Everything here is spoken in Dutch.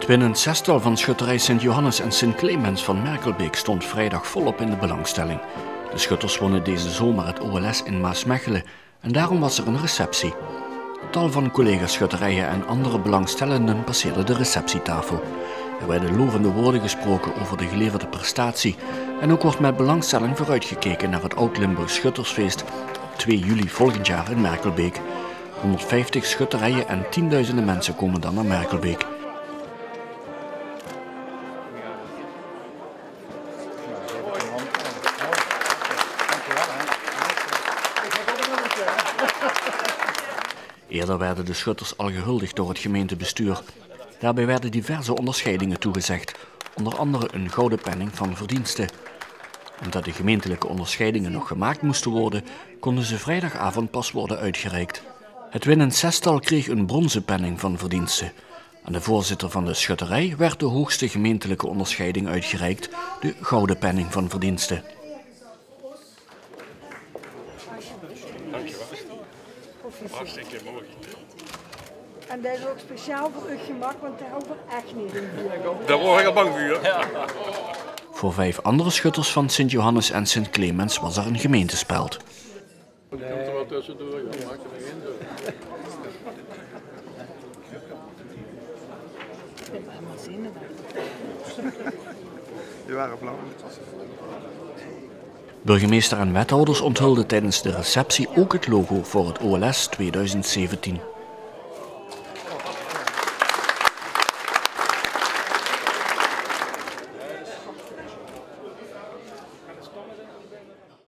winnend zestal van schutterij Sint-Johannes en Sint-Clemens van Merkelbeek stond vrijdag volop in de belangstelling. De schutters wonnen deze zomer het OLS in Maasmechelen en daarom was er een receptie. Tal van collega-schutterijen en andere belangstellenden passeerden de receptietafel. Er werden lovende woorden gesproken over de geleverde prestatie en ook wordt met belangstelling vooruitgekeken naar het Oud-Limburg Schuttersfeest op 2 juli volgend jaar in Merkelbeek. 150 schutterijen en tienduizenden mensen komen dan naar Merkelbeek. Eerder werden de schutters al gehuldigd door het gemeentebestuur. Daarbij werden diverse onderscheidingen toegezegd, onder andere een gouden penning van verdiensten. Omdat de gemeentelijke onderscheidingen nog gemaakt moesten worden, konden ze vrijdagavond pas worden uitgereikt. Het winnend zestal kreeg een bronzen penning van verdiensten. Aan de voorzitter van de schutterij werd de hoogste gemeentelijke onderscheiding uitgereikt, de gouden penning van verdiensten. Hartstikke mooi. En dat is ook speciaal voor uw gemak, want daar houden we echt niet in. Daar word ik al bang voor. Ja. Voor 5 andere schutters van Sint-Johannes en Sint-Clemens was er een gemeentespeld. Er komt er wat tussendoor, je maakt er niet in. Die waren blauw. Burgemeester en wethouders onthulden tijdens de receptie ook het logo voor het OLS 2017.